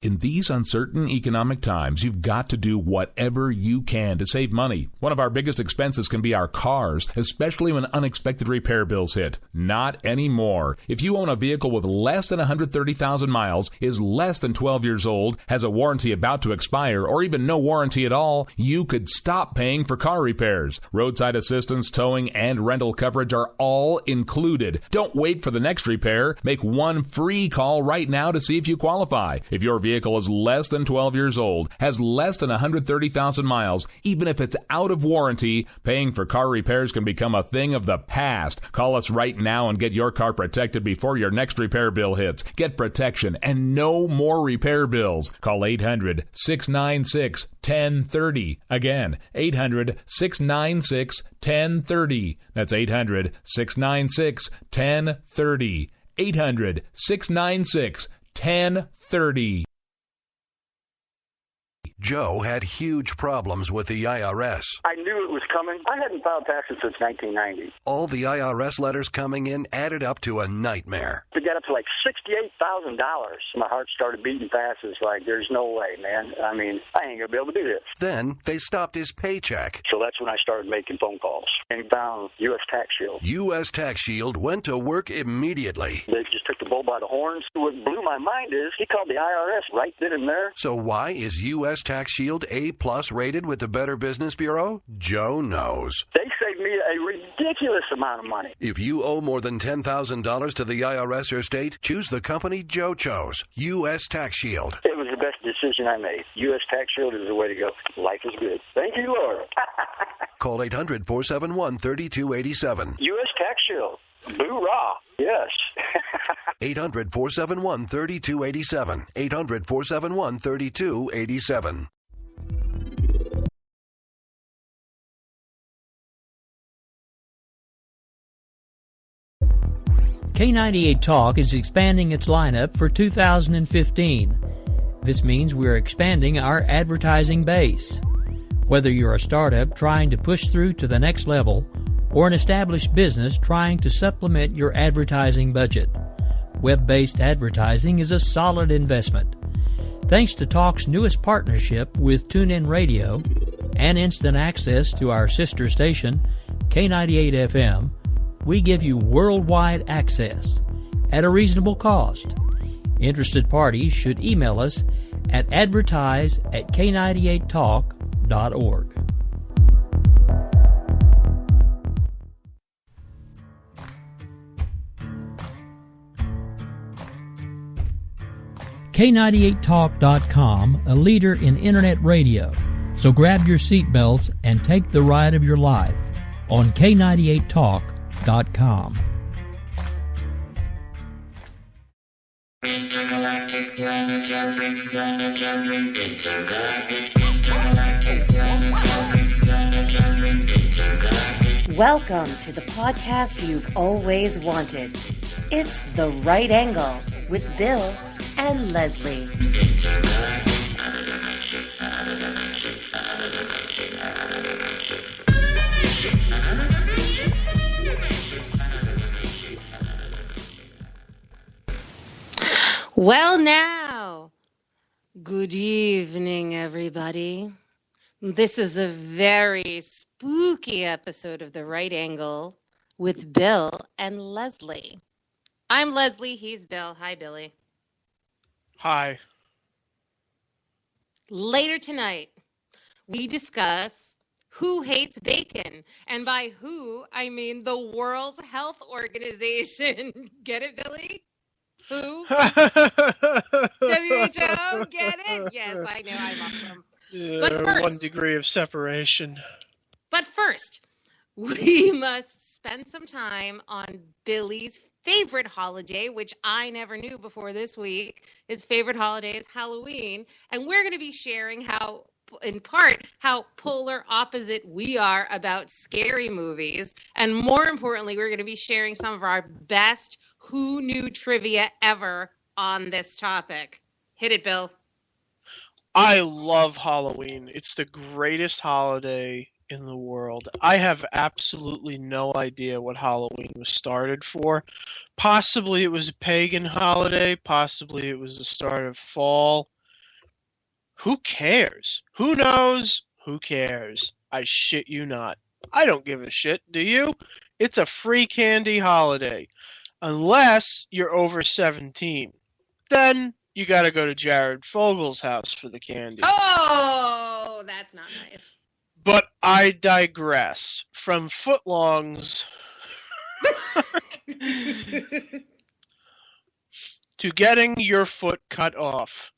In these uncertain economic times, you've got to do whatever you can to save money. One of our biggest expenses can be our cars, especially when unexpected repair bills hit. Not anymore. If you own a vehicle with less than 130,000 miles, is less than 12 years old, has a warranty about to expire, or even no warranty at all, you could stop paying for car repairs. Roadside assistance, towing, and rental coverage are all included. Don't wait for the next repair. Make one free call right now to see if you qualify. If your vehicle is less than 12 years old, has less than 130,000 miles, even if it's out of warranty, paying for car repairs can become a thing of the past. Call us right now and get your car protected before your next repair bill hits. Get protection and no more repair bills. Call 800-696-1030. Again, 800-696-1030. That's 800-696-1030. 800-696-1030. Joe had huge problems with the IRS. I knew it was coming. I hadn't filed taxes since 1990. All the IRS letters coming in added up to a nightmare. It got up to like $68,000. My heart started beating fast. It's like, there's no way, man. I mean, I ain't going to be able to do this. Then they stopped his paycheck. So that's when I started making phone calls and found U.S. Tax Shield. U.S. Tax Shield went to work immediately. They just took the bull by the horns. What blew my mind is he called the IRS right then and there. So why is U.S. Tax Shield A+ rated with the Better Business Bureau? Joe knows. They saved me a ridiculous amount of money. If you owe more than $10,000 to the IRS or state, choose the company Joe chose, U.S. Tax Shield. It was the best decision I made. U.S. Tax Shield is the way to go. Life is good. Thank you, Lord. Call 800-471-3287. U.S. Tax Shield. Boo-rah. Yes. 800-471-3287. 800-471-3287. K98 Talk is expanding its lineup for 2015. This means we're expanding our advertising base. Whether you're a startup trying to push through to the next level, or an established business trying to supplement your advertising budget, web-based advertising is a solid investment. Thanks to Talk's newest partnership with TuneIn Radio and instant access to our sister station, K98 FM, we give you worldwide access at a reasonable cost. Interested parties should email us at advertise@k98talk.org. K98talk.com, a leader in internet radio. So grab your seatbelts and take the ride of your life on K98talk.com. Welcome to the podcast you've always wanted. It's The Right Angle with Bill and Leslie. Well, now, good evening, everybody. This is a very spooky episode of The Right Angle with Bill and Leslie. I'm Leslie, he's Bill. Hi, Billy. Hi. Later tonight, we discuss who hates bacon. And by who, I mean the World Health Organization. Get it, Billy? Who? WHO? Get it? Yes, I know, I'm awesome. But first, 1 degree of separation. But first, we must spend some time on Billy's favorite holiday, which I never knew before this week. His favorite holiday is Halloween. And we're going to be sharing how, in part, how polar opposite we are about scary movies. And more importantly, we're going to be sharing some of our best Who Knew trivia ever on this topic. Hit it, Bill. I love Halloween. It's the greatest holiday in the world. I have absolutely no idea what Halloween was started for. Possibly it was a pagan holiday. Possibly it was the start of fall. Who cares? Who knows? Who cares? I shit you not. I don't give a shit, do you? It's a free candy holiday. Unless you're over 17. Then you gotta go to Jared Fogel's house for the candy. Oh, that's not nice. But I digress. From footlongs to getting your foot cut off.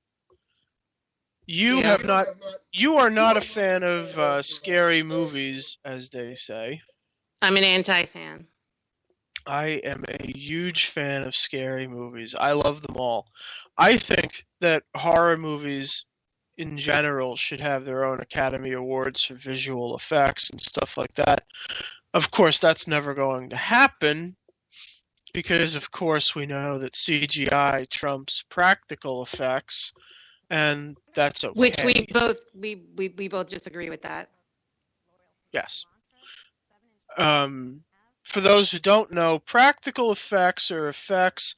You are not a fan of scary movies, as they say. I'm an anti-fan. I am a huge fan of scary movies. I love them all. I think that horror movies in general should have their own Academy Awards for visual effects and stuff like that. Of course, that's never going to happen because, of course, we know that CGI trumps practical effects, and that's okay. Which we both disagree with that. Yes. For those who don't know, practical effects are effects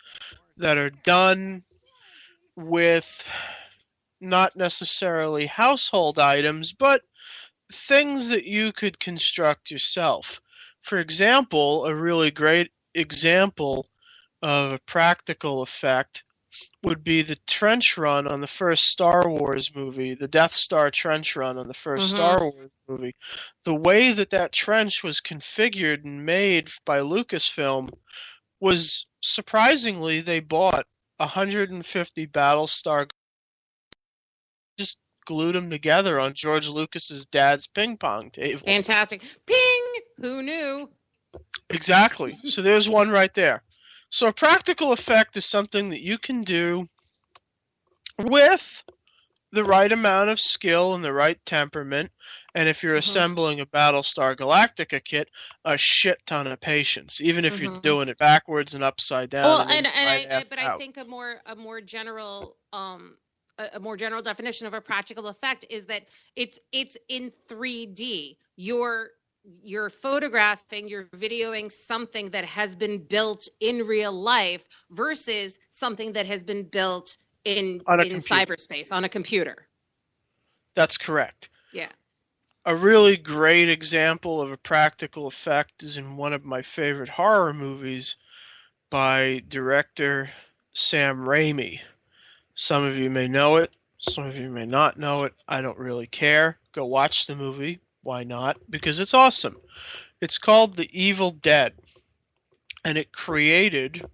that are done with not necessarily household items, but things that you could construct yourself. For example, a really great example of a practical effect would be the trench run on the first Star Wars movie, the Death Star trench run on the first Star Wars movie. The way that trench was configured and made by Lucasfilm was, surprisingly, they bought 150 Battlestar, just glued them together on George Lucas's dad's ping pong table. Fantastic. Ping! Who knew? Exactly. So there's one right there. So a practical effect is something that you can do with the right amount of skill and the right temperament, and if you're assembling a Battlestar Galactica kit, a shit ton of patience, even if you're doing it backwards and upside down. Well, I think a more general definition of a practical effect is that it's in 3D. You're photographing, you're videoing something that has been built in real life versus something that has been built in cyberspace on a computer. That's correct. Yeah. A really great example of a practical effect is in one of my favorite horror movies by director Sam Raimi. Some of you may know it, some of you may not know it. I don't really care. Go watch the movie. Why not? Because it's awesome. It's called The Evil Dead, and it created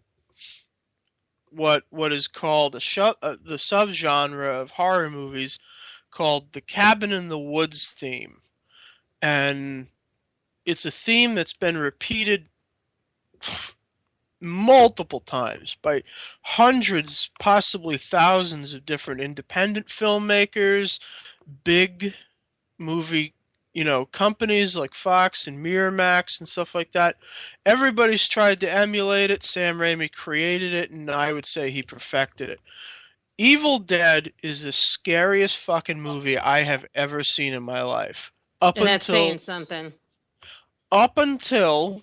what is called the subgenre of horror movies called the cabin in the woods theme. And it's a theme that's been repeated multiple times by hundreds, possibly thousands of different independent filmmakers, big movie companies like Fox and Miramax and stuff like that. Everybody's tried to emulate it. Sam Raimi created it, and I would say he perfected it. Evil Dead is the scariest fucking movie I have ever seen in my life. That's saying something. Up until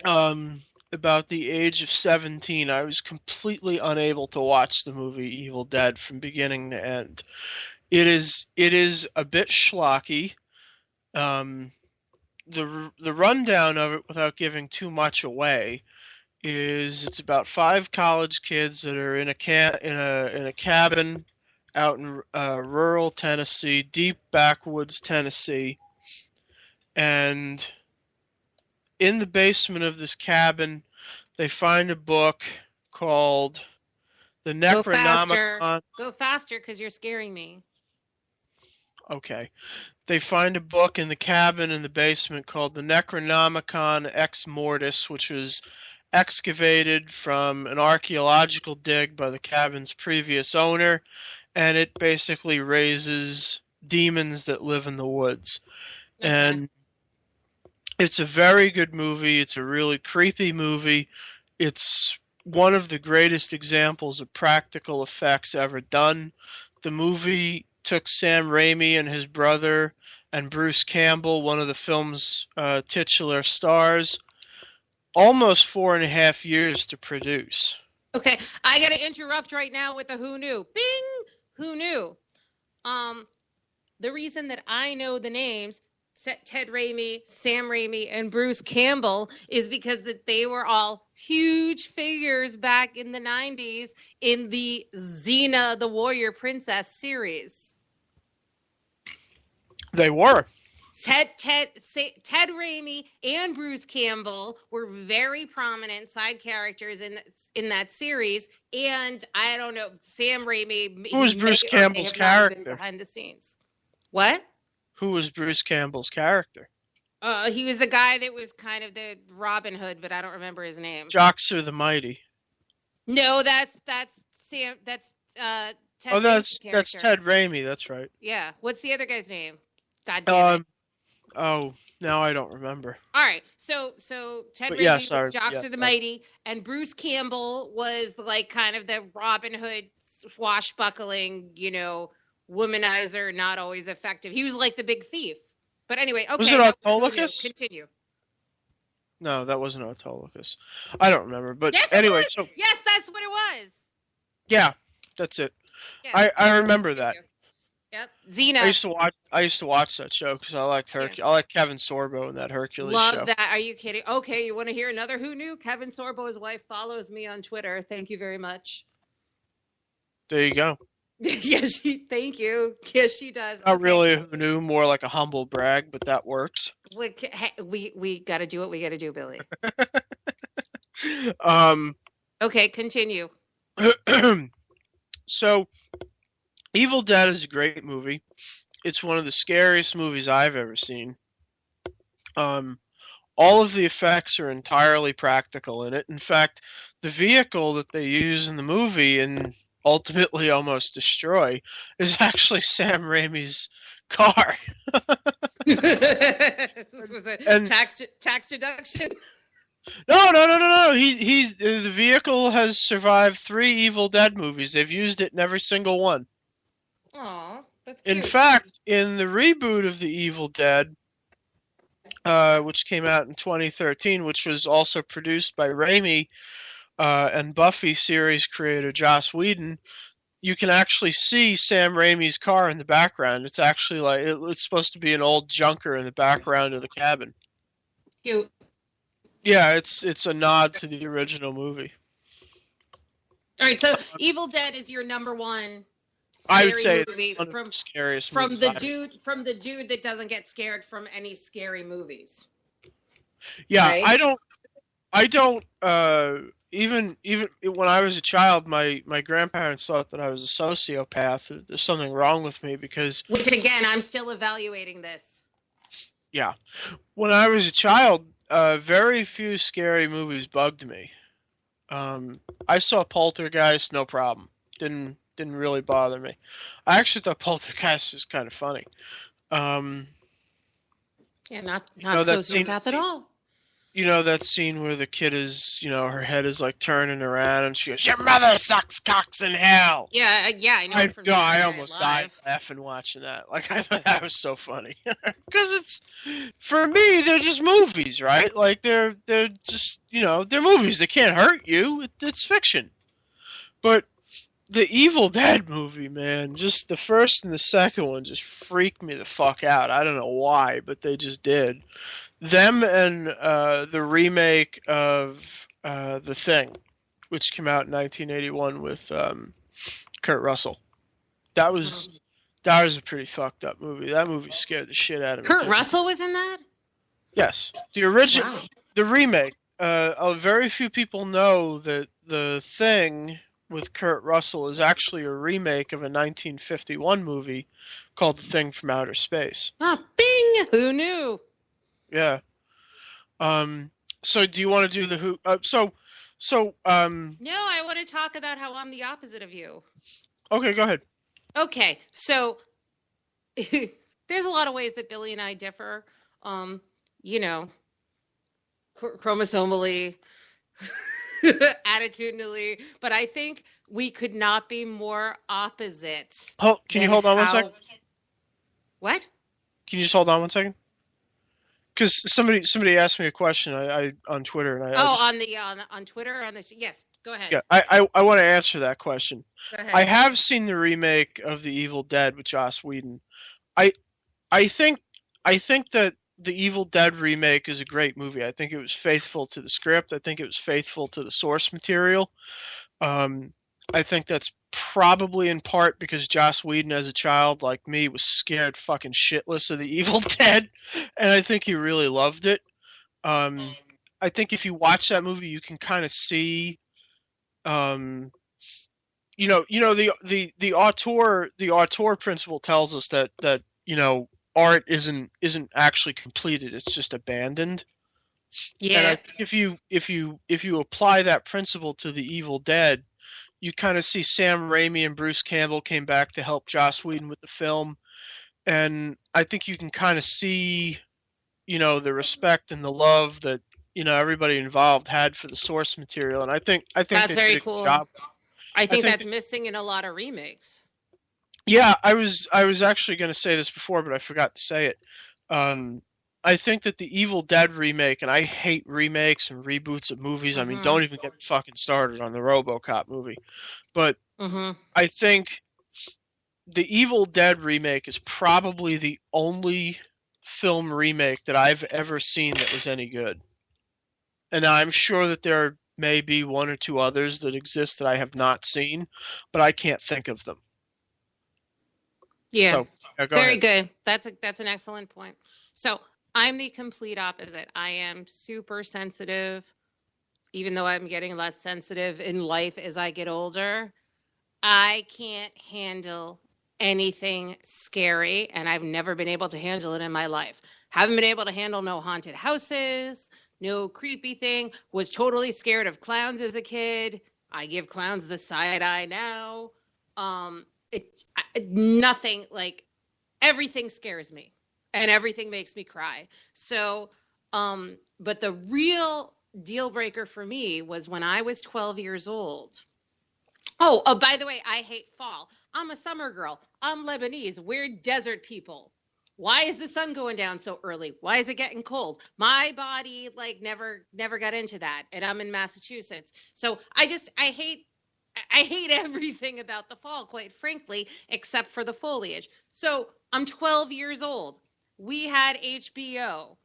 about the age of 17, I was completely unable to watch the movie Evil Dead from beginning to end. It is a bit schlocky. The rundown of it, without giving too much away, is it's about 5 college kids that are in a cabin out in rural Tennessee, deep backwoods Tennessee, and in the basement of this cabin, they find a book called the Necronomicon. Go faster, because you're scaring me. Okay. They find a book in the cabin in the basement called the Necronomicon Ex Mortis, which was excavated from an archaeological dig by the cabin's previous owner, and it basically raises demons that live in the woods. Okay. And it's a very good movie. It's a really creepy movie. It's one of the greatest examples of practical effects ever done. The movie took Sam Raimi and his brother and Bruce Campbell, one of the film's titular stars, almost 4.5 years to produce. Okay, I got to interrupt right now with a who knew. Bing! Who knew? The reason that I know the names Ted Raimi, Sam Raimi, and Bruce Campbell is because that they were all huge figures back in the 90s in the Xena the Warrior Princess series. They were. Ted Raimi and Bruce Campbell were very prominent side characters in that series, and I don't know, Sam Raimi. Who was Bruce Campbell's character behind the scenes? What? Who was Bruce Campbell's character? He was the guy that was kind of the Robin Hood, but I don't remember his name. Joxer the Mighty. No, that's Sam. That's Ted. Oh, that's Ted Raimi. That's right. Yeah. What's the other guy's name? God damn it. Oh, now I don't remember. All right, so Ted Raimi was Joxer the Mighty, and Bruce Campbell was like kind of the Robin Hood swashbuckling, womanizer, not always effective. He was like the big thief. But anyway, okay. Was it Autolycus? Continue. No, that wasn't Autolycus. I don't remember, but yes, anyway. So, yes, that's what it was. Yeah, that's it. Yes, I remember that. Yep, Xena. I used to watch that show because I liked Hercules. I like Kevin Sorbo in that Hercules show. Love that. Are you kidding? Okay, you want to hear another Who Knew? Kevin Sorbo's wife follows me on Twitter. Thank you very much. There you go. Yes, thank you. Yes, she does. Not really a Who Knew, more like a humble brag, but that works. We got to do what we got to do, Billy. Okay, continue. So, Evil Dead is a great movie. It's one of the scariest movies I've ever seen. All of the effects are entirely practical in it. In fact, the vehicle that they use in the movie and ultimately almost destroy is actually Sam Raimi's car. This was a tax deduction. No. He's the vehicle has survived 3 Evil Dead movies. They've used it in every single one. Aw, that's cute. In fact, in the reboot of the Evil Dead, which came out in 2013, which was also produced by Raimi and Buffy series creator Joss Whedon, you can actually see Sam Raimi's car in the background. It's actually like it's supposed to be an old junker in the background of the cabin. Cute. Yeah, it's a nod to the original movie. All right, so Evil Dead is your number one. I would say movie it's one of the scariest from movies the dude that doesn't get scared from any scary movies. Yeah, right? I don't even when I was a child, my grandparents thought that I was a sociopath. There's something wrong with me because which again, I'm still evaluating this. Yeah. When I was a child, very few scary movies bugged me. I saw Poltergeist, no problem. Didn't really bother me. I actually thought Poltergeist was kind of funny. Yeah, not sociopath at all. You know that scene where the kid is, her head is like turning around and she goes, "Your mother sucks cocks in hell." Yeah, I know. I almost died laughing watching that. Like I thought that was so funny because it's for me they're just movies, right? Like they're just they're movies. They can't hurt you. It's fiction. But the Evil Dead movie, man, just the first and the second one just freaked me the fuck out. I don't know why, but they just did. Them and the remake of The Thing, which came out in 1981 with Kurt Russell. That was a pretty fucked up movie. That movie scared the shit out of me. Kurt Russell was in that? Yes. The original, wow. The remake. Very few people know that The Thing with Kurt Russell is actually a remake of a 1951 movie called The Thing from Outer Space. Ah, bing! Who knew? Yeah. So do you want to do the who? No, I want to talk about how I'm the opposite of you. Okay, go ahead. Okay, so there's a lot of ways that Billy and I differ. Chromosomally, attitudinally, but I think we could not be more opposite. Can you hold on 1 second? What? Can you just hold on 1 second? because somebody asked me a question I on Twitter, and on Twitter yes, go ahead. Yeah, I want to answer that question. Go ahead. I have seen the remake of The Evil Dead with Joss Whedon. I think that the Evil Dead remake is a great movie. I think it was faithful to the script. I think it was faithful to the source material. I think that's probably in part because Joss Whedon, as a child like me, was scared fucking shitless of the Evil Dead, and I think he really loved it. I think if you watch that movie, you can kind of see, the auteur principle tells us that art isn't actually completed; it's just abandoned. Yeah. And I think if you apply that principle to the Evil Dead, you kind of see Sam Raimi and Bruce Campbell came back to help Joss Whedon with the film, and I think you can kind of see, the respect and the love that everybody involved had for the source material, and I think That's they very did a good cool. job. I think that's missing in a lot of remakes. Yeah, I was actually going to say this before, but I forgot to say it. I think that the Evil Dead remake, and I hate remakes and reboots of movies. I mean, don't even get me fucking started on the RoboCop movie. But I think the Evil Dead remake is probably the only film remake that I've ever seen that was any good. And I'm sure that there may be one or two others that exist that I have not seen, but I can't think of them. Yeah, so, very good. That's an excellent point. So I'm the complete opposite. I am super sensitive, even though I'm getting less sensitive in life as I get older. I can't handle anything scary, and I've never been able to handle it in my life. Haven't been able to handle no haunted houses, no creepy thing. Was totally scared of clowns as a kid. I give clowns the side eye now. Nothing, like, everything scares me and everything makes me cry. So, but the real deal breaker for me was when I was 12 years old. Oh, by the way, I hate fall. I'm a summer girl. I'm Lebanese. We're desert people. Why is the sun going down so early? Why is it getting cold? My body never got into that, and I'm in Massachusetts. So I hate everything about the fall, quite frankly, except for the foliage. So I'm 12 years old. We had HBO.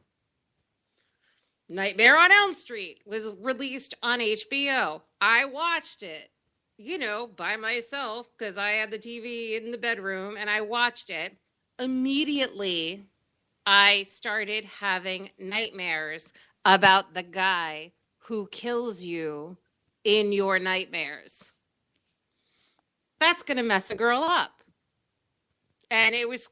Nightmare on Elm Street was released on HBO. I watched it, by myself because I had the TV in the bedroom, and I watched it. Immediately, I started having nightmares about the guy who kills you in your nightmares. That's going to mess a girl up. And it was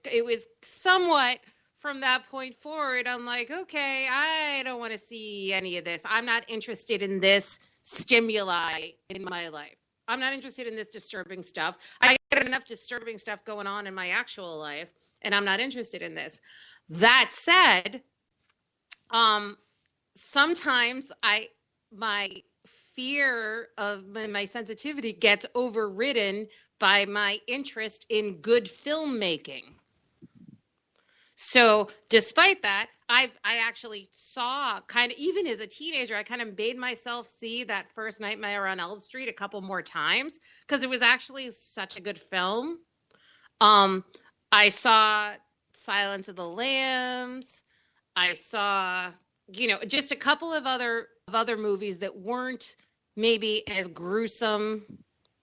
somewhat from that point forward, I'm like, okay, I don't want to see any of this. I'm not interested in this stimuli in my life. I'm not interested in this disturbing stuff. I got enough disturbing stuff going on in my actual life, and I'm not interested in this. That said, sometimes my fear of my sensitivity gets overridden by my interest in good filmmaking. So despite that, I actually saw, kind of, even as a teenager, I kind of made myself see that first Nightmare on Elm Street a couple more times because it was actually such a good film. I saw Silence of the Lambs. I saw, just a couple of other movies that weren't maybe as gruesome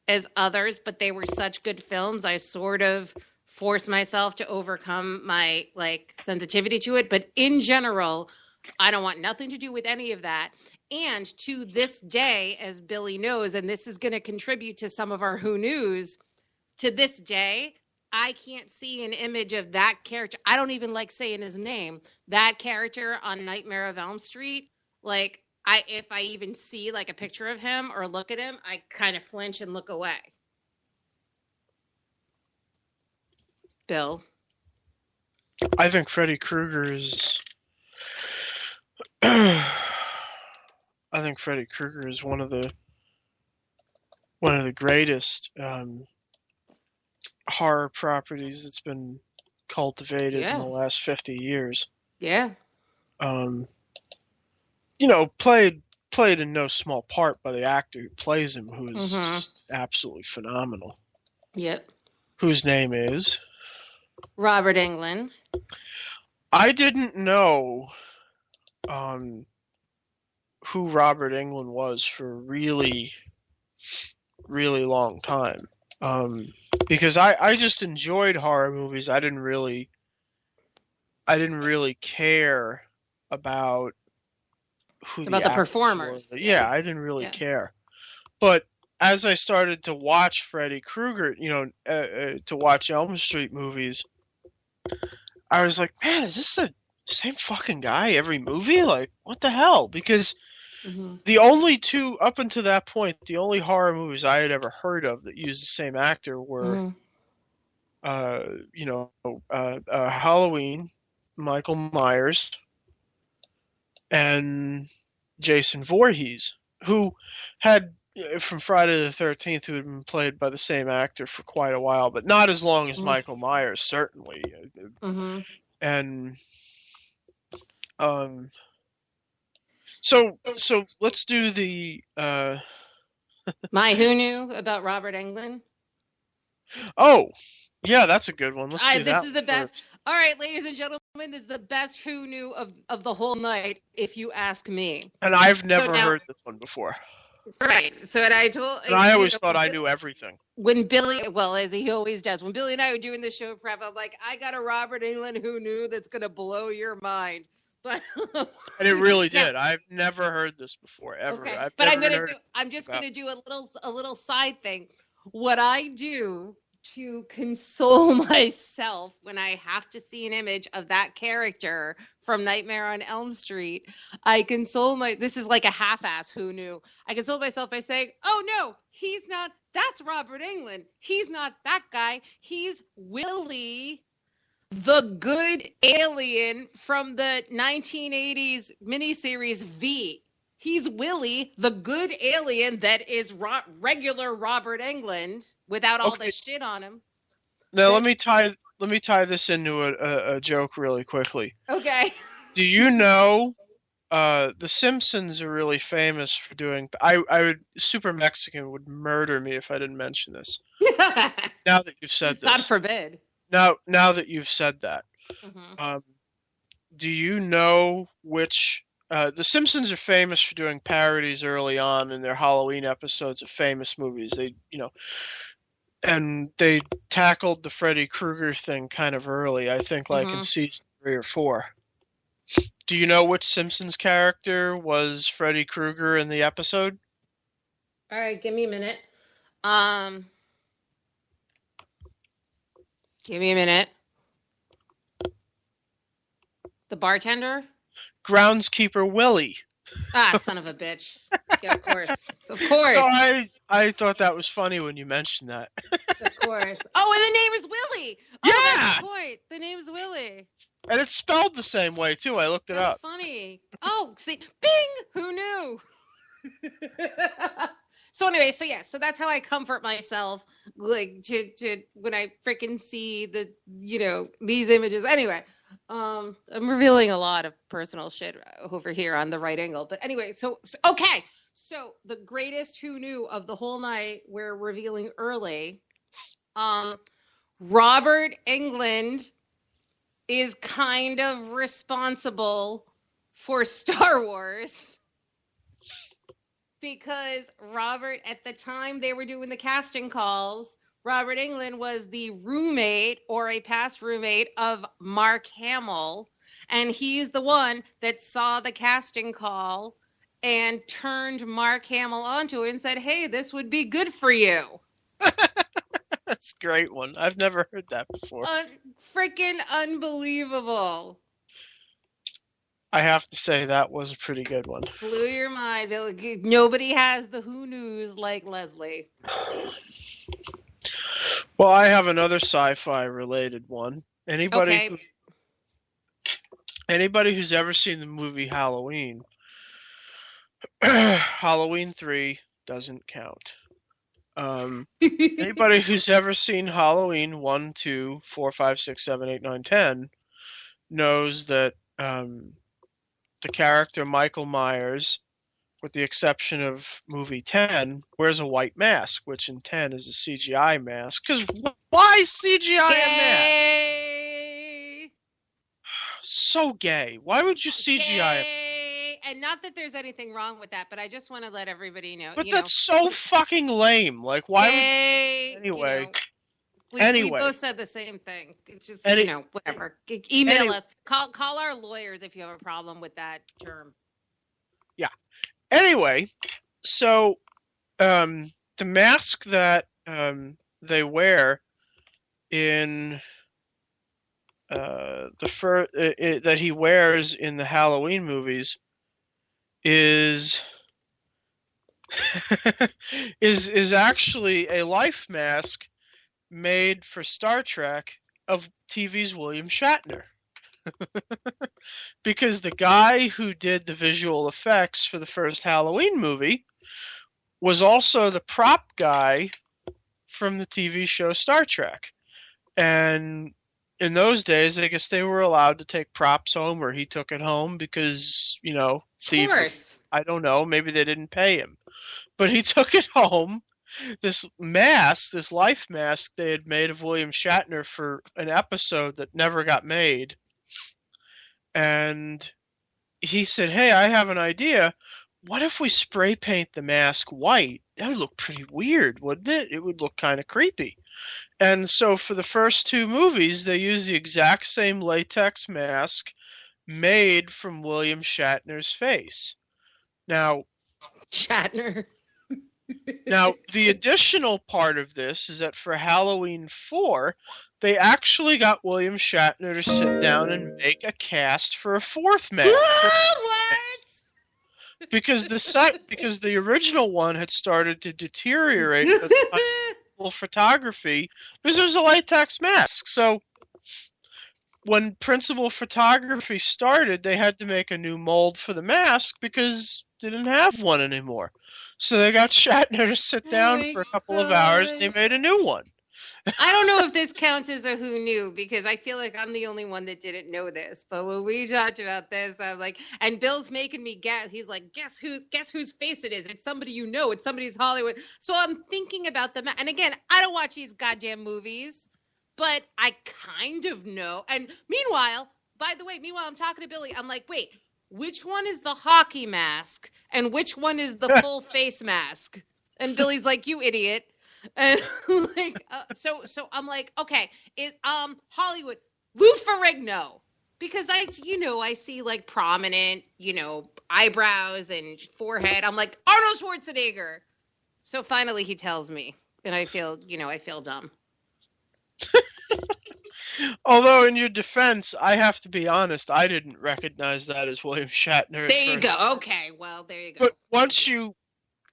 as others, but they were such good films. I sort of forced myself to overcome my sensitivity to it. But in general, I don't want nothing to do with any of that. And to this day, as Billy knows, and this is going to contribute to some of our Who News, to this day, I can't see an image of that character. I don't even like saying his name. That character on Nightmare of Elm Street, if I even see a picture of him or look at him, I kind of flinch and look away. Bill? I think Freddy Krueger is one of the greatest horror properties that's been cultivated in the last 50 years. Yeah. played in no small part by the actor who plays him, who is just absolutely phenomenal. Yep. Whose name is Robert Englund. I didn't know who Robert Englund was for a really, really long time. Because I just enjoyed horror movies. I didn't really care about the performers. Yeah, I didn't really care. But as I started to watch Freddy Krueger, to watch Elm Street movies, I was like, man, is this the same fucking guy every movie? Like, what the hell? Because the only two, up until that point, the only horror movies I had ever heard of that used the same actor were, Halloween, Michael Myers, and Jason Voorhees, who had, from Friday the 13th, who had been played by the same actor for quite a while, but not as long as Michael Myers, certainly. And so let's do the My Who Knew about Robert Englund. Oh, yeah, that's a good one. Let's do This that is the best. first. All right, ladies and gentlemen, this is the best Who Knew of the whole night, if you ask me. And I've never heard this one before. Right. So, and I always thought I knew everything. When Billy, well, as he always does, when Billy and I were doing the show prep, I'm like, I got a Robert Englund Who Knew that's going to blow your mind. But and it really did. I've never heard this before, ever. Okay. But I'm just going to do a little side thing. What I do to console myself when I have to see an image of that character from Nightmare on Elm Street, this is like a half-ass Who Knew. I console myself by saying, oh no, he's not, that's Robert Englund. He's not that guy. He's Willie, the good alien from the 1980s miniseries V. He's Willie, the good alien that is regular Robert Englund without all the shit on him. Now let me tie this into a joke really quickly. Okay. Do you know The Simpsons are really famous for doing? Super Mexican would murder me if I didn't mention this. Now that you've said this, God forbid. Now that you've said that, do you know which? The Simpsons are famous for doing parodies early on in their Halloween episodes of famous movies. And they tackled the Freddy Krueger thing kind of early, I think, like in season 3 or 4. Do you know which Simpsons character was Freddy Krueger in the episode? All right, give me a minute. Give me a minute. The bartender? Groundskeeper Willie. Ah, son of a bitch. Yeah, of course. Of course. So I thought that was funny when you mentioned that. Of course. Oh, and the name is Willie. Oh, that's the point. The name's Willie. And it's spelled the same way, too. I looked it up. Funny. Oh, see. Bing! Who knew? So anyway, so that's how I comfort myself, like, to when I freaking see these images. Anyway. I'm revealing a lot of personal shit over here on the right angle. But anyway, so okay. So the greatest Who Knew of the whole night, we're revealing early. Robert Englund is kind of responsible for Star Wars because Robert, at the time they were doing the casting calls, Robert Englund was the roommate or a past roommate of Mark Hamill, and he's the one that saw the casting call and turned Mark Hamill onto it and said, hey, this would be good for you. That's a great one. I've never heard that before. Freaking unbelievable. I have to say that was a pretty good one. Blew your mind. Nobody has the Who Knews like Leslie. Well, I have another sci-fi related one. Anybody who's ever seen the movie Halloween, Halloween 3 doesn't count. Anybody who's ever seen Halloween 1, 2, 4, 5, 6, 7, 8, 9, 10 knows that the character Michael Myers, with the exception of movie 10, wears a white mask, which in 10 is a CGI mask. Because why CGI a mask? Gay. So gay. Why would you CGI a Gay. And not that there's anything wrong with that, but I just want to let everybody know. But that's so fucking lame. Like, why gay, would... Anyway. We both said the same thing. It's just, whatever. Email us. Call our lawyers if you have a problem with that term. Yeah. Anyway, so the mask that they wear in that he wears in the Halloween movies is is actually a life mask made for Star Trek of TV's William Shatner. Because the guy who did the visual effects for the first Halloween movie was also the prop guy from the TV show Star Trek. And in those days, I guess they were allowed to take props home, or he took it home because, Of course. I don't know, maybe they didn't pay him. But he took it home. This mask, this life mask they had made of William Shatner for an episode that never got made. And he said, hey, I have an idea. What if we spray paint the mask white? That would look pretty weird, wouldn't it? It would look kind of creepy. And so for the first two movies, they used the exact same latex mask made from William Shatner's face. Now, Shatner. Now, the additional part of this is that for Halloween 4, they actually got William Shatner to sit down and make a cast for a fourth mask. What? Because the original one had started to deteriorate with photography because it was a latex mask. So when principal photography started, they had to make a new mold for the mask because they didn't have one anymore. So they got Shatner to sit down for a couple of hours, and they made a new one. I don't know if this counts as a who knew, because I feel like I'm the only one that didn't know this. But when we talked about this, I'm like, and Bill's making me guess. He's like, guess whose face it is? It's somebody you know. It's somebody's Hollywood. So I'm thinking about them. And again, I don't watch these goddamn movies, but I kind of know. And meanwhile, I'm talking to Billy. I'm like, wait. Which one is the hockey mask and which one is the full face mask? And Billy's like, you idiot. And like, so I'm like, okay, is Hollywood Lou Ferrigno, because I see like prominent, eyebrows and forehead. I'm like, Arnold Schwarzenegger. So finally he tells me, and I feel dumb. Although, in your defense, I have to be honest, I didn't recognize that as William Shatner. There you go. Okay, well, there you go. But once you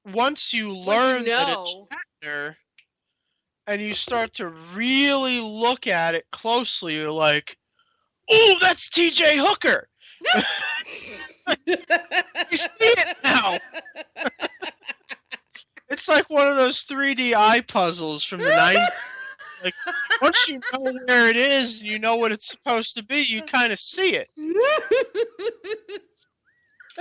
learn that it's Shatner, and you start to really look at it closely, you're like, "Oh, that's T.J. Hooker." You see it now. It's like one of those 3D eye puzzles from the 90s. Like, once you know where it is, you know what it's supposed to be, you kind of see it.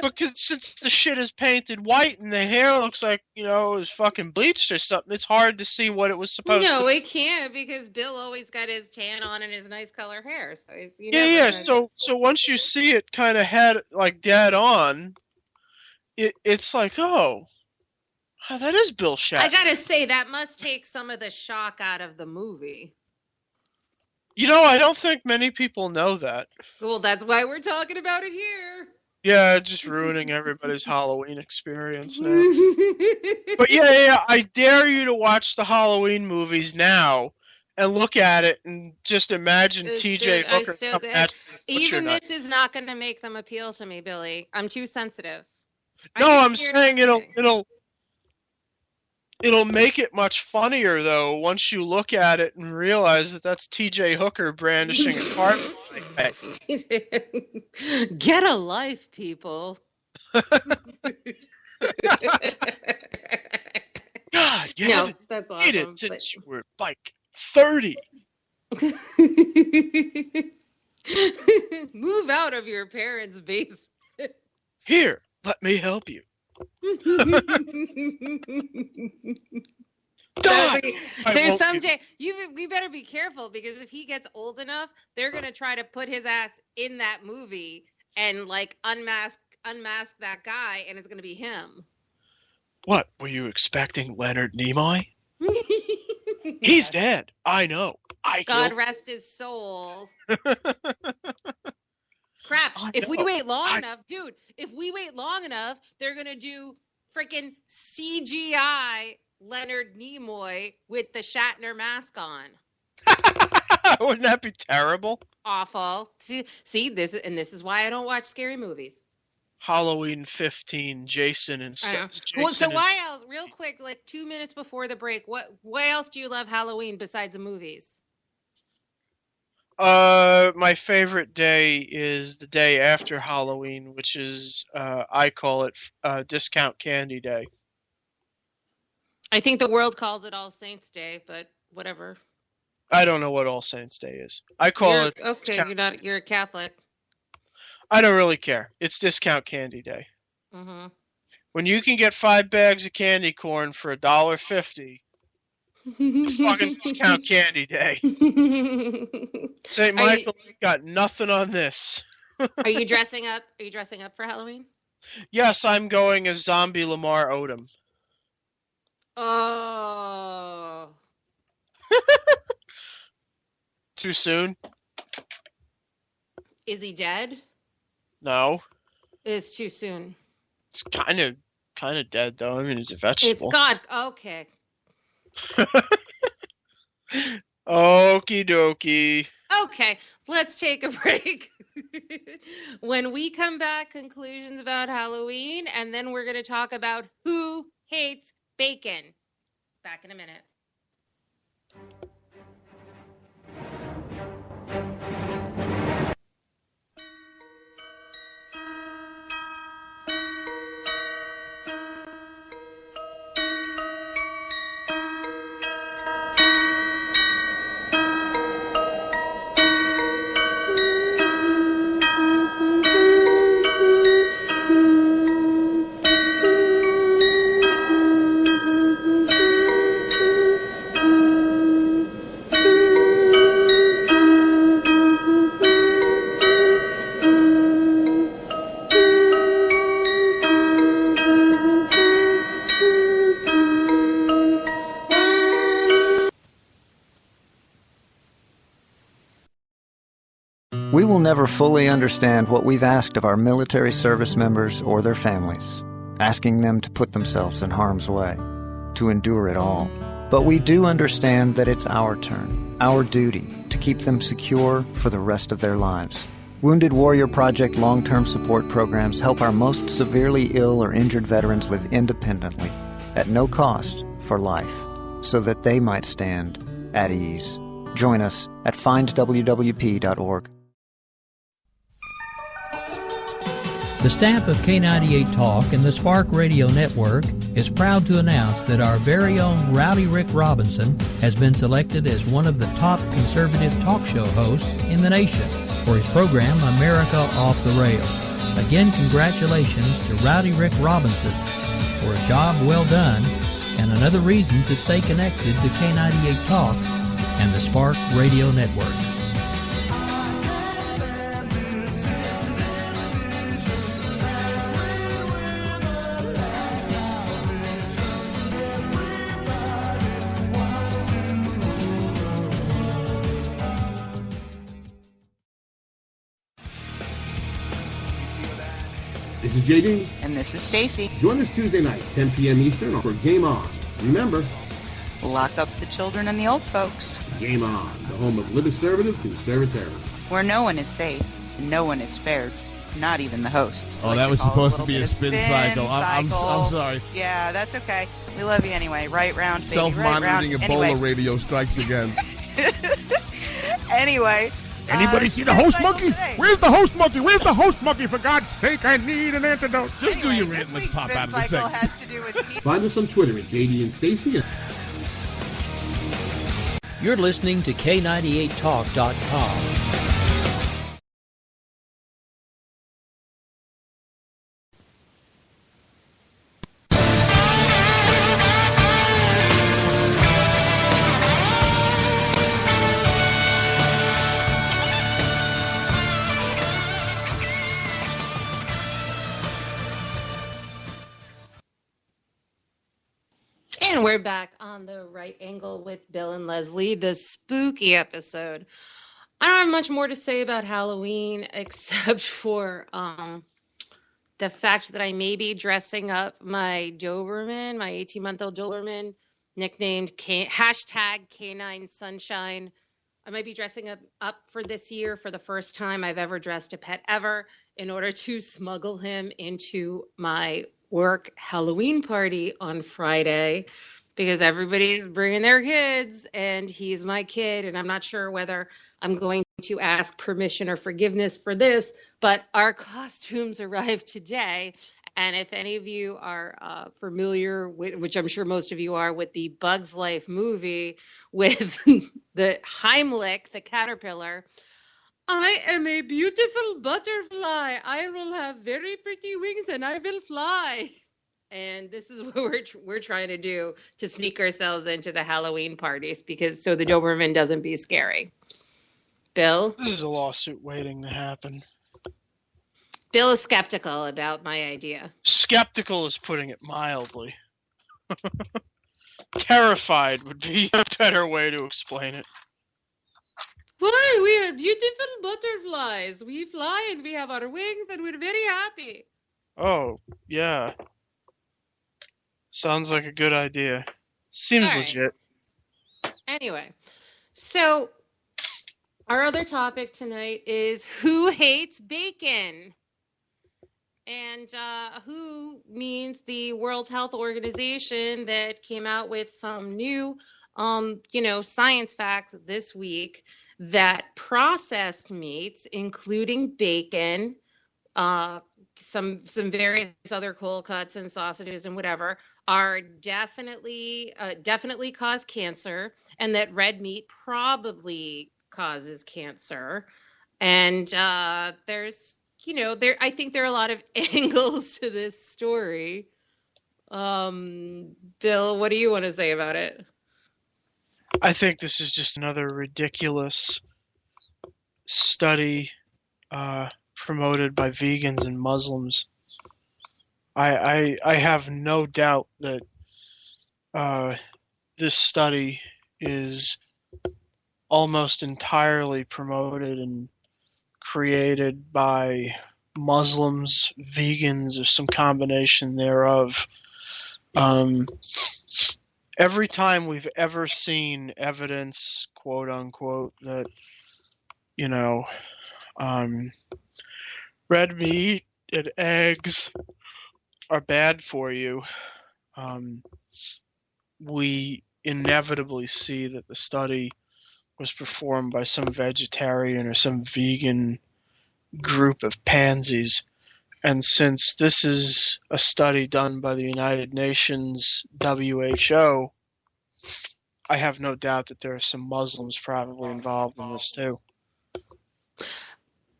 Because since the shit is painted white and the hair looks like, it was fucking bleached or something, it's hard to see what it was supposed to be. No, it can't, because Bill always got his tan on and his nice color hair. So So once you see it kind of dead on, it's like, oh, that is Bill Shatner. I gotta say, that must take some of the shock out of the movie. I don't think many people know that. Well, that's why we're talking about it here. Yeah, just ruining everybody's Halloween experience now. But yeah, I dare you to watch the Halloween movies now and look at it and just imagine T.J. Hooker. Even this is not going to make them appeal to me, Billy. I'm too sensitive. No, I'm saying it'll make it much funnier, though, once you look at it and realize that that's T.J. Hooker brandishing a card. Get a life, people. God, that's awesome. It since you were like 30. Move out of your parents' basement. Here, let me help you. There's someday we better be careful, because if he gets old enough, they're gonna try to put his ass in that movie and like unmask that guy, and it's gonna be him. What, were you expecting Leonard Nimoy? He's dead. I know. God rest his soul. Crap. If we wait long enough, dude, they're going to do freaking CGI Leonard Nimoy with the Shatner mask on. Wouldn't that be terrible? Awful. See, this is why I don't watch scary movies. Halloween 15, Jason and stuff. Well, so why else, real quick, like 2 minutes before the break, why else do you love Halloween besides the movies? My favorite day is the day after Halloween, which is, I call it Discount Candy Day. I think the world calls it All Saints Day, but whatever. I don't know what All Saints Day is. I call it... Okay, you're a Catholic. I don't really care. It's Discount Candy Day. Mm-hmm. When you can get 5 bags of candy corn for $1.50, it's fucking Discount Candy Day. St. Michael ain't got nothing on this. Are you dressing up? Are you dressing up for Halloween? Yes, I'm going as Zombie Lamar Odom. Oh. Too soon? Is he dead? No. It's too soon. It's kind of dead though. I mean, it's a vegetable. It's God. Okay. Okie dokie. Okay, let's take a break. When we come back, conclusions about Halloween, and then we're going to talk about who hates bacon. Back in a minute. We will never fully understand what we've asked of our military service members or their families, asking them to put themselves in harm's way, to endure it all. But we do understand that it's our turn, our duty, to keep them secure for the rest of their lives. Wounded Warrior Project long-term support programs help our most severely ill or injured veterans live independently, at no cost, for life, so that they might stand at ease. Join us at findwwp.org. The staff of K98 Talk and the Spark Radio Network is proud to announce that our very own Rowdy Rick Robinson has been selected as one of the top conservative talk show hosts in the nation for his program America Off the Rail. Again, congratulations to Rowdy Rick Robinson for a job well done and another reason to stay connected to K98 Talk and the Spark Radio Network. This is JD. And this is Stacy. Join us Tuesday nights, 10 p.m. Eastern for Game On. Remember, lock up the children and the old folks. Game On, the home of conservative conservatism. Where no one is safe and no one is spared, not even the hosts. Oh, that was supposed to be a spin cycle. I'm sorry. Yeah, that's okay. We love you anyway. Right round, baby. Self-monitoring right Ebola anyway. radio strikes again. Anyway. Anybody see the host monkey? Where's the host monkey? Where's the host monkey? For God's sake, I need an antidote. Just do your rant. Let's pop out of the segment. Has to do with Find us on Twitter at JD and Stacy. You're listening to K98Talk.com. And we're back on the right angle with Bill and Leslie, the spooky episode. I don't have much more to say about Halloween except for the fact that I may be dressing up my Doberman, my 18-month-old Doberman, nicknamed hashtag Canine Sunshine. I might be dressing up for this year for the first time I've ever dressed a pet ever in order to smuggle him into my work Halloween party on Friday, because everybody's bringing their kids and he's my kid, and I'm not sure whether I'm going to ask permission or forgiveness for this, but our costumes arrived today. And if any of you are familiar with, which I'm sure most of you are, with the Bugs Life movie with the Heimlich, the caterpillar, I am a beautiful butterfly. I will have very pretty wings and I will fly. And this is what we're trying to do to sneak ourselves into the Halloween parties, because so the Doberman doesn't be scary. Bill? There's a lawsuit waiting to happen. Bill is skeptical about my idea. Skeptical is putting it mildly. Terrified would be a better way to explain it. Why? We are beautiful butterflies. We fly and we have our wings and we're very happy. Oh, yeah. Sounds like a good idea. Seems legit. Anyway, so our other topic tonight is who hates bacon? And WHO means the World Health Organization that came out with some new, science facts this week that processed meats, including bacon, some various other cold cuts and sausages and whatever, are definitely cause cancer, and that red meat probably causes cancer. And I think there are a lot of angles to this story. Bill, what do you want to say about it? I think this is just another ridiculous study promoted by vegans and Muslims. I have no doubt that this study is almost entirely promoted and created by Muslims, vegans, or some combination thereof. Every time we've ever seen evidence, quote unquote, that, red meat and eggs are bad for you, we inevitably see that the study was performed by some vegetarian or some vegan group of pansies. And since this is a study done by the United Nations WHO, I have no doubt that there are some Muslims probably involved in this too.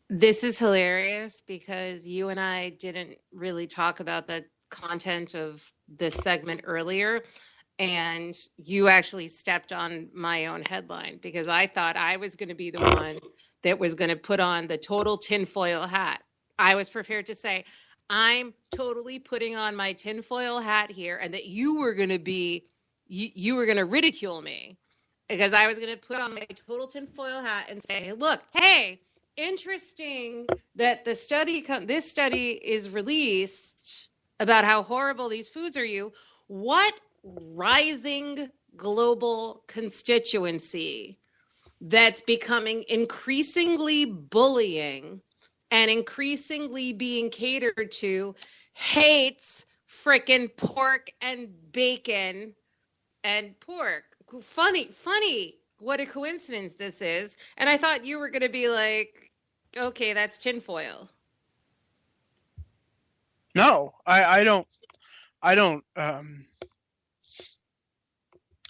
This is hilarious because you and I didn't really talk about the content of this segment earlier, and you actually stepped on my own headline because I thought I was going to be the one that was going to put on the total tinfoil hat. I was prepared to say, I'm totally putting on my tinfoil hat here, and that you were going to ridicule me because I was going to put on my total tinfoil hat and say, look, hey, interesting that this study is released about how horrible these foods are you. What rising global constituency that's becoming increasingly bullying and increasingly being catered to hates frickin' pork and bacon and pork. Funny what a coincidence this is. And I thought you were going to be like, okay, that's tinfoil. No, I don't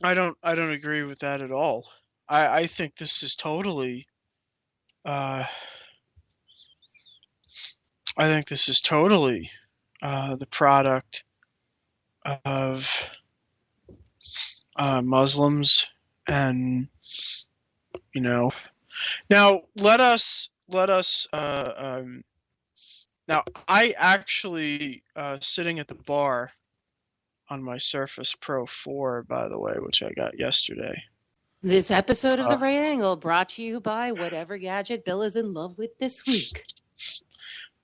agree with that at all. I think this is totally the product of Muslims, and now let us now I actually sitting at the bar on my Surface Pro 4, by the way, which I got yesterday. This episode of The Right Angle brought to you by whatever gadget Bill is in love with this week.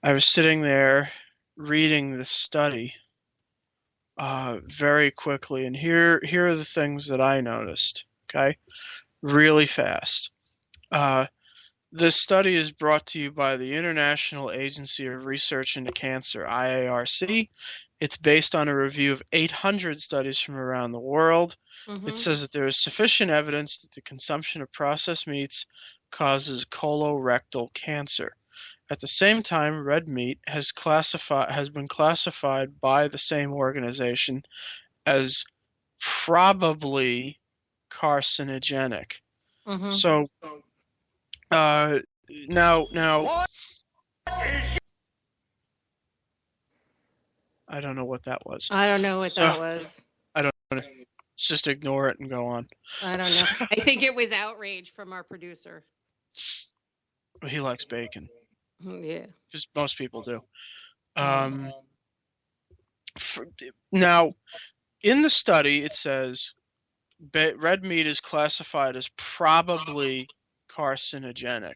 I was sitting there reading this study very quickly, and here are the things that I noticed, okay? Really fast. This study is brought to you by the International Agency of Research into Cancer, IARC. It's based on a review of 800 studies from around the world. Mm-hmm. It says that there is sufficient evidence that the consumption of processed meats causes colorectal cancer. At the same time, red meat has been classified by the same organization as probably carcinogenic. Mm-hmm. So now I don't know what that was. I don't know what that was. I don't know. Let's just ignore it and go on. I don't know. I think it was outrage from our producer. He likes bacon. Yeah. Just most people do. Now, in the study, it says red meat is classified as probably carcinogenic.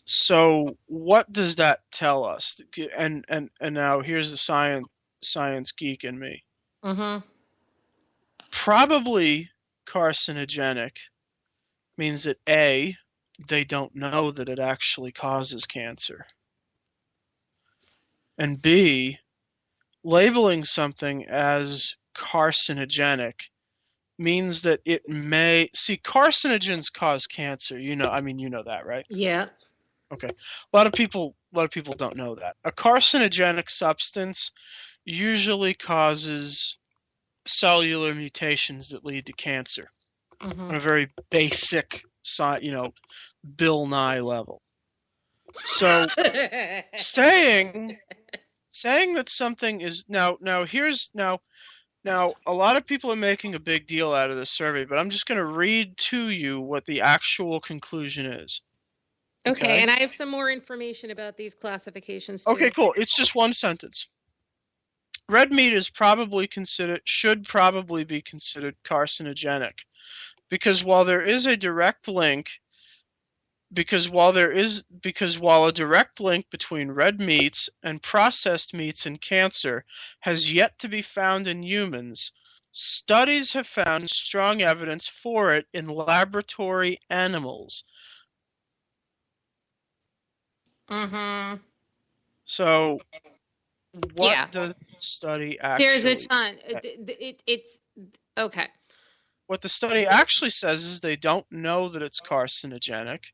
So what does that tell us? And now here's the science geek in me. Mm-hmm. Probably carcinogenic means that A, they don't know that it actually causes cancer. And B, labeling something as carcinogenic means that it may carcinogens cause cancer. You know that, right? Yeah. Okay. A lot of people don't know that. A carcinogenic substance usually causes cellular mutations that lead to cancer. Mm-hmm. On a very basic, Bill Nye level. So saying that something is now a lot of people are making a big deal out of this survey, but I'm just going to read to you what the actual conclusion is. Okay, and I have some more information about these classifications too. Okay, cool. It's just one sentence. Red meat should probably be considered carcinogenic, because while a direct link between red meats and processed meats and cancer has yet to be found in humans, studies have found strong evidence for it in laboratory animals. Mm-hmm. So, what does the study actually... There's a ton. It's okay. What the study actually says is they don't know that it's carcinogenic.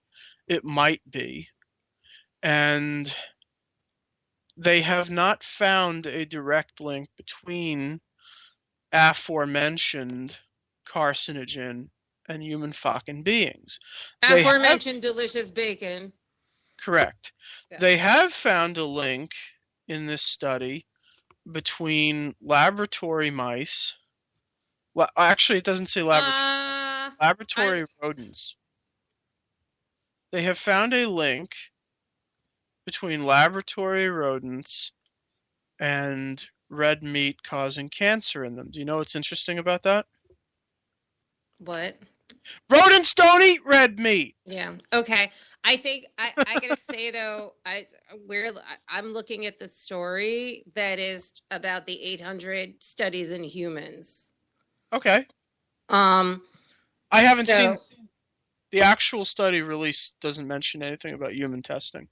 It might be. And they have not found a direct link between aforementioned carcinogen and human fucking beings. Aforementioned delicious bacon. Correct. Yeah. They have found a link in this study between laboratory mice. Well, actually, it doesn't say laboratory. Laboratory rodents. They have found a link between laboratory rodents and red meat causing cancer in them. Do you know what's interesting about that? What? Rodents don't eat red meat. Yeah. Okay. I think I gotta say though, I'm looking at the story that is about the 800 studies in humans. Okay. I haven't seen the actual study release. Doesn't mention anything about human testing.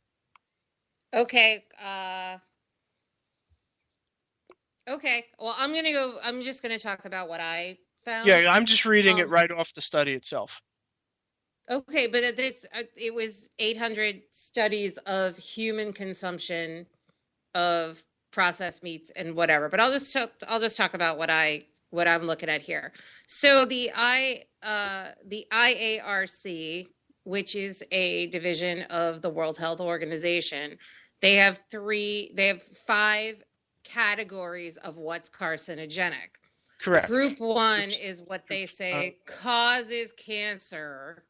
Okay. Okay. Well, I'm just gonna talk about what I found. Yeah, I'm just reading it right off the study itself. Okay, but it was 800 studies of human consumption of processed meats and whatever. But I'll just talk about what I'm looking at here. So the IARC, which is a division of the World Health Organization, they have 5 categories of what's carcinogenic. Correct. Group 1 is what they say causes cancer,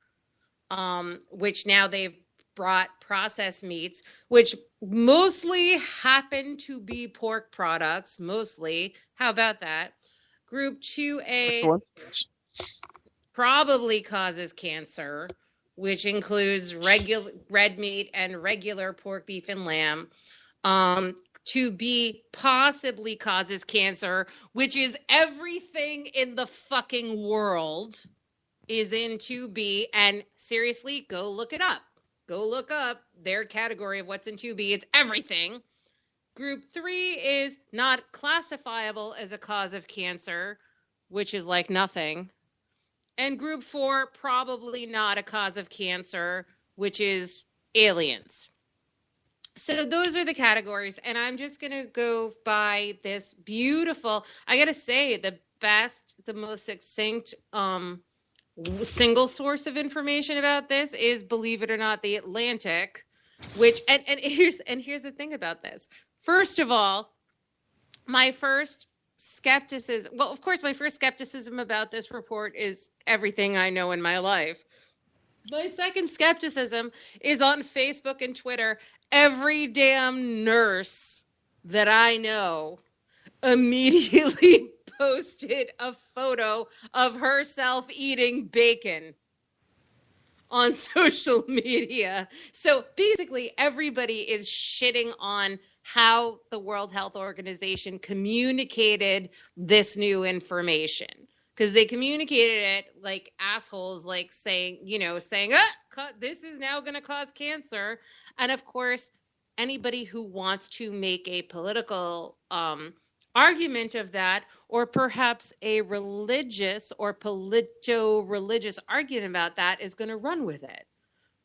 which now they've brought processed meats, which mostly happen to be pork products, mostly. How about that? Group 2A probably causes cancer, which includes regular red meat and regular pork, beef, and lamb. 2B possibly causes cancer, which is everything in the fucking world is in 2B. And seriously, go look it up. Go look up their category of what's in 2B. It's everything. Group 3 is not classifiable as a cause of cancer, which is like nothing. And group 4, probably not a cause of cancer, which is aliens. So those are the categories. And I'm just going to go by this beautiful, I got to say, the best, the most succinct single source of information about this is, believe it or not, The Atlantic, which, and here's the thing about this. First of all, my first skepticism about this report is everything I know in my life. My second skepticism is on Facebook and Twitter. Every damn nurse that I know immediately posted a photo of herself eating bacon on social media. So basically everybody is shitting on how the World Health Organization communicated this new information, because they communicated it like assholes, like saying, this is now going to cause cancer. And of course, anybody who wants to make a political argument of that, or perhaps a religious or polito-religious argument about that, is going to run with it.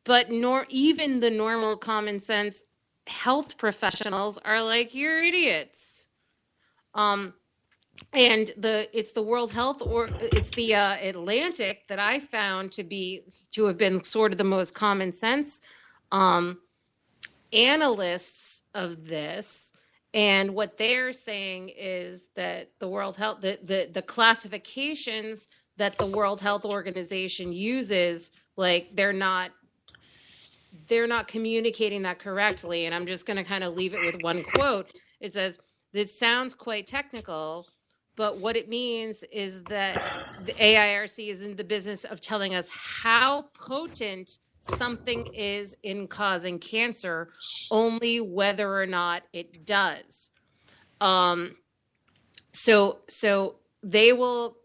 But even the normal common sense health professionals are like, you're idiots. And it's the World Health, or it's the Atlantic that I found to have been sort of the most common sense analysts of this. And what they're saying is that the World Health, the classifications that the World Health Organization uses, like they're not communicating that correctly. And I'm just going to kind of leave it with one quote. It says, "This sounds quite technical, but what it means is that the AIRC is in the business of telling us how potent something is in causing cancer, only whether or not it does." So they will,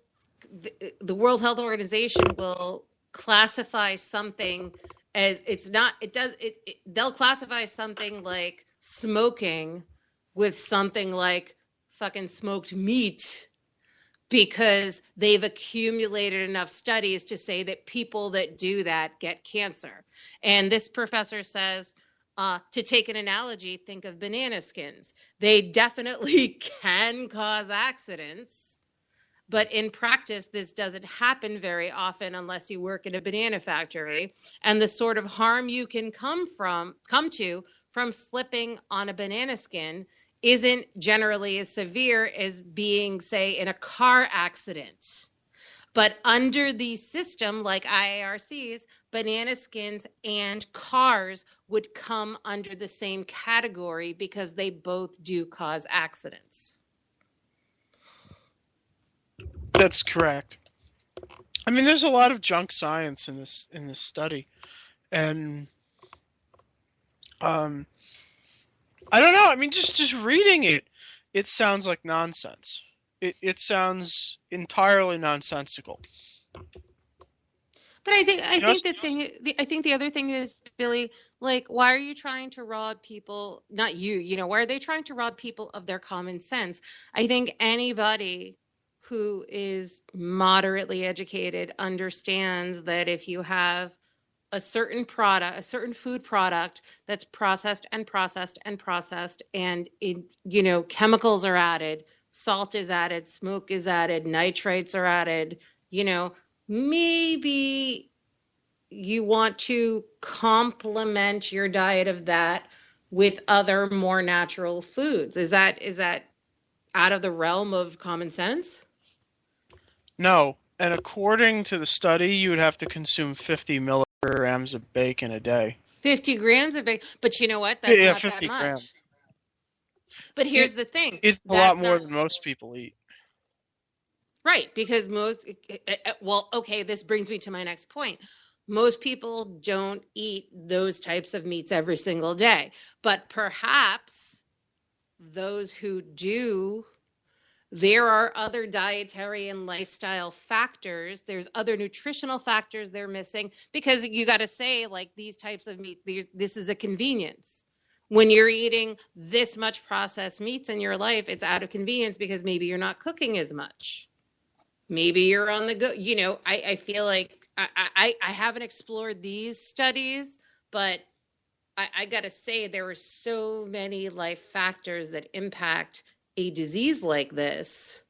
the World Health Organization will classify something as they'll classify something like smoking with something like fucking smoked meat, because they've accumulated enough studies to say that people that do that get cancer. And this professor says, to take an analogy, think of banana skins. They definitely can cause accidents, but in practice, this doesn't happen very often unless you work in a banana factory. And the sort of harm you can come to from slipping on a banana skin isn't generally as severe as being, say, in a car accident. But under the system like IARC's, banana skins and cars would come under the same category because they both do cause accidents. That's correct. I mean, there's a lot of junk science in this study, and I don't know. I mean, just reading it sounds like nonsense. It sounds entirely nonsensical. But I think the other thing is, Billy, like, why are you trying to rob people? Not you, why are they trying to rob people of their common sense? I think anybody who is moderately educated understands that if you have a certain product, a certain food product that's processed and processed and processed, and chemicals are added, salt is added, smoke is added, nitrates are added, maybe you want to complement your diet of that with other more natural foods. Is that out of the realm of common sense? No. And according to the study, you would have to consume 50 milligrams of bacon a day. 50 grams of bacon. But you know what? That's not 50 that much. grams. But here's the thing. It's a lot more than most people eat. Right, because this brings me to my next point. Most people don't eat those types of meats every single day, but perhaps those who do, there are other dietary and lifestyle factors. There's other nutritional factors they're missing, because you got to say, like, these types of meat, this is a convenience. When you're eating this much processed meats in your life, it's out of convenience because maybe you're not cooking as much. Maybe you're on the go. You know, I feel like I haven't explored these studies, but I got to say there are so many life factors that impact a disease like this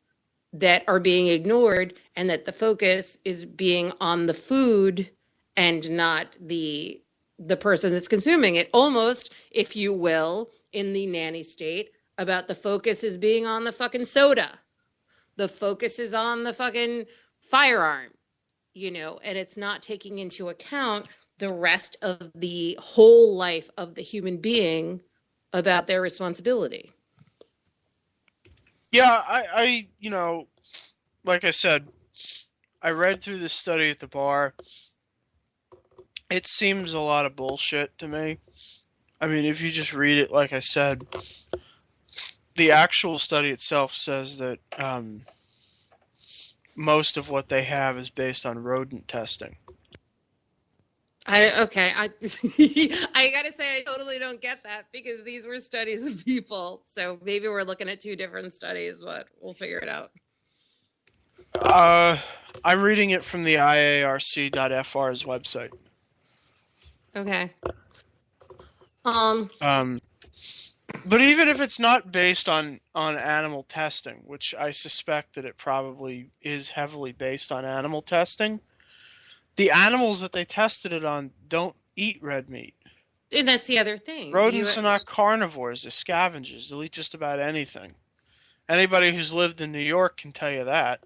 that are being ignored, and that the focus is being on the food and not the person that's consuming it. Almost, if you will, in the nanny state, about the focus is being on the fucking soda. The focus is on the fucking firearm, you know, and it's not taking into account the rest of the whole life of the human being about their responsibility. Yeah, I you know, like I said, I read through this study at the bar. It seems a lot of bullshit to me. I mean, if you just read it, like I said, the actual study itself says that most of what they have is based on rodent testing. I gotta say, I totally don't get that, because these were studies of people. So maybe we're looking at two different studies, but we'll figure it out. I'm reading it from the IARC.FR's website. Okay. But even if it's not based on animal testing, which I suspect that it probably is heavily based on animal testing, the animals that they tested it on don't eat red meat. And that's the other thing. Rodents are not carnivores. They're scavengers. They'll eat just about anything. Anybody who's lived in New York can tell you that.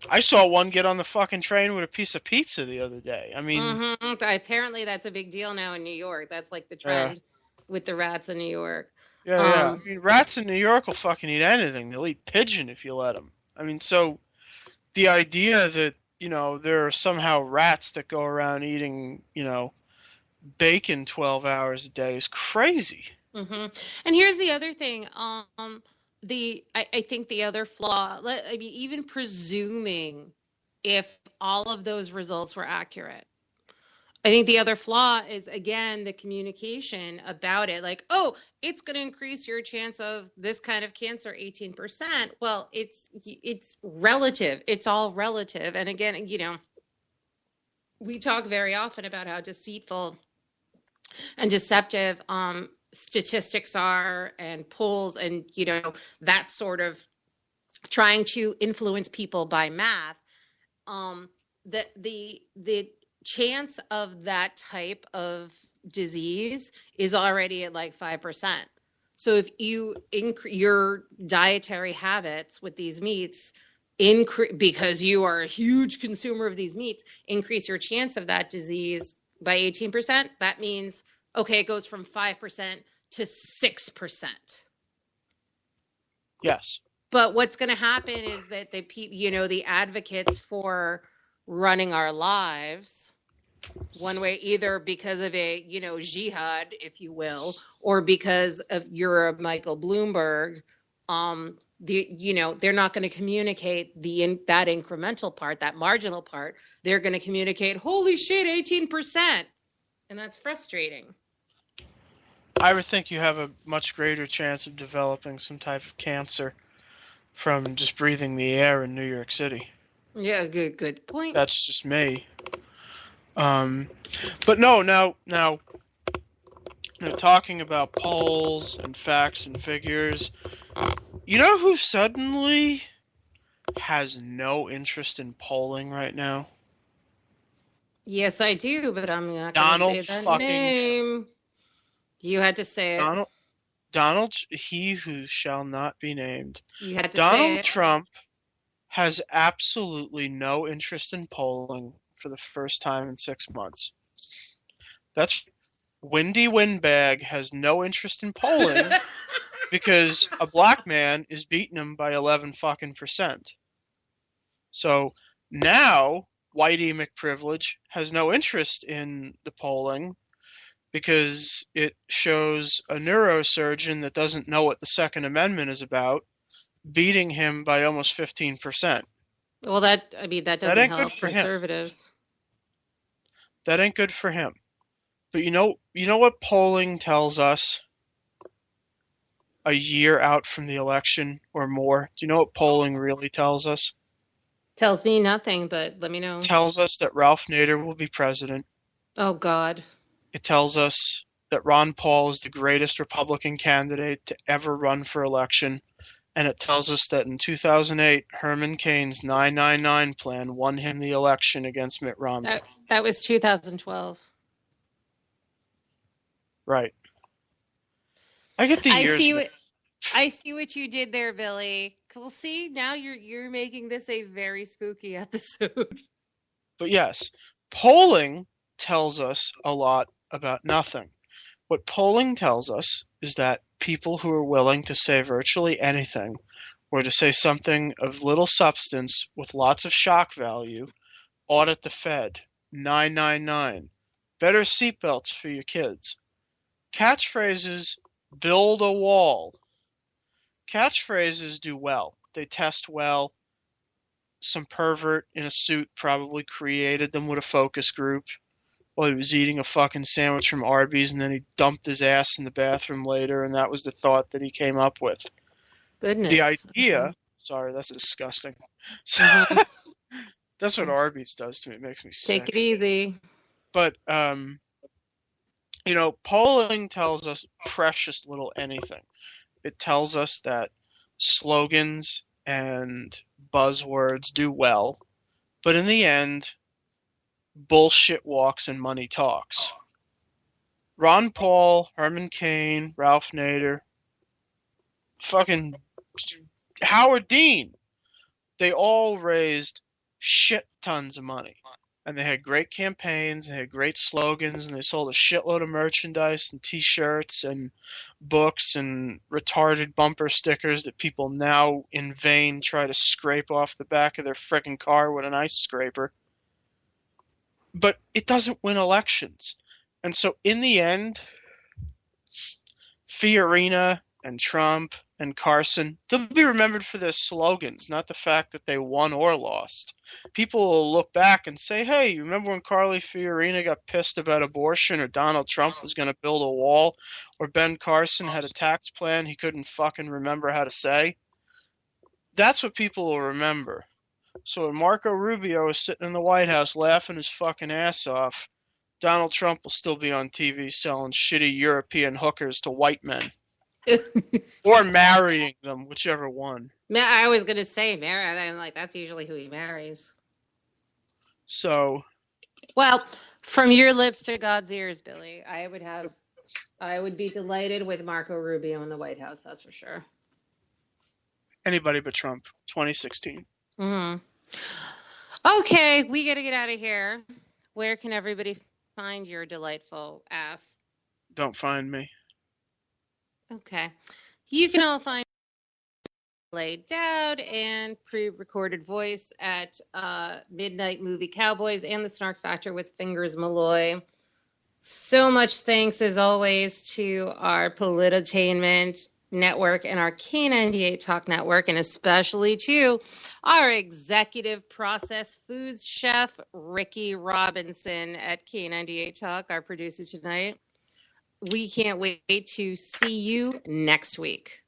I saw one get on the fucking train with a piece of pizza the other day. I mean... Apparently that's a big deal now in New York. That's like the trend with the rats in New York. Yeah. I mean, rats in New York will fucking eat anything. They'll eat pigeon if you let them. I mean, so the idea that, you know, there are somehow rats that go around eating, you know, bacon 12 hours a day is crazy. Mm-hmm. And here's the other thing. I think the other flaw, I mean, even presuming if all of those results were accurate, I think the other flaw is, again, the communication about it. Like, oh, it's going to increase your chance of this kind of cancer 18%. Well, it's relative. It's all relative. And again, you know, we talk very often about how deceitful and deceptive statistics are, and polls, and, you know, that sort of trying to influence people by math. The chance of that type of disease is already at like 5%. So if you increase your dietary habits with these meats, because you are a huge consumer of these meats, increase your chance of that disease by 18%. That means, okay, it goes from 5% to 6%. Yes. But what's going to happen is that the advocates for running our lives one way, either because of a, you know, jihad, if you will, or because of you're a Michael Bloomberg, they're not going to communicate that incremental part, that marginal part. They're going to communicate, holy shit, 18%. And that's frustrating. I would think you have a much greater chance of developing some type of cancer from just breathing the air in New York City. Yeah, good point. That's just me. But no, now, talking about polls and facts and figures, you know who suddenly has no interest in polling right now? Yes, I do, but I'm not going to say that name. You had to say it. Donald, he who shall not be named. You had to say it. Donald Trump has absolutely no interest in polling for the first time in 6 months. That's Windy Windbag has no interest in polling because a black man is beating him by 11%. So now Whitey McPrivilege has no interest in the polling because it shows a neurosurgeon that doesn't know what the Second Amendment is about beating him by almost 15%. Well, that doesn't help conservatives. That ain't good for him. But you know what polling tells us a year out from the election or more? Do you know what polling really tells us? Tells me nothing, but let me know. Tells us that Ralph Nader will be president. Oh, God. It tells us that Ron Paul is the greatest Republican candidate to ever run for election. And it tells us that in 2008, Herman Cain's 999 plan won him the election against Mitt Romney. That was 2012. Right. I get the years. I see what you did there, Billy. We'll see. Now you're making this a very spooky episode. But yes, polling tells us a lot about nothing. What polling tells us is that people who are willing to say virtually anything or to say something of little substance with lots of shock value, audit the Fed, 999, better seatbelts for your kids. Catchphrases build a wall. Catchphrases do well. They test well. Some pervert in a suit probably created them with a focus group while he was eating a fucking sandwich from Arby's, and then he dumped his ass in the bathroom later, and that was the thought that he came up with. Goodness. The idea... Sorry, that's disgusting. That's what Arby's does to me. It makes me sick. Take it easy. But, polling tells us precious little anything. It tells us that slogans and buzzwords do well, but in the end, bullshit walks and money talks. Ron Paul, Herman Cain, Ralph Nader, fucking Howard Dean, they all raised shit tons of money. And they had great campaigns, and they had great slogans, and they sold a shitload of merchandise and T-shirts and books and retarded bumper stickers that people now in vain try to scrape off the back of their frickin' car with an ice scraper. But it doesn't win elections. And so in the end, Fiorina and Trump and Carson, they'll be remembered for their slogans, not the fact that they won or lost. People will look back and say, hey, you remember when Carly Fiorina got pissed about abortion, or Donald Trump was going to build a wall, or Ben Carson had a tax plan he couldn't fucking remember how to say? That's what people will remember. So when Marco Rubio is sitting in the White House laughing his fucking ass off, Donald Trump will still be on TV selling shitty European hookers to white men. Or marrying them, whichever one. I was going to say marry. I'm like, that's usually who he marries. So. Well, from your lips to God's ears, Billy, I would be delighted with Marco Rubio in the White House, that's for sure. Anybody but Trump, 2016. Mm-hmm. Okay, we got to get out of here. Where can everybody find your delightful ass? Don't find me. Okay. You can all find Laid Dowd and pre-recorded voice at Midnight Movie Cowboys and the Snark Factor with Fingers Malloy. So much thanks, as always, to our Politainment Network and our K98 Talk Network, and especially to our executive process foods chef, Ricky Robinson at K98 Talk, our producer tonight. We can't wait to see you next week.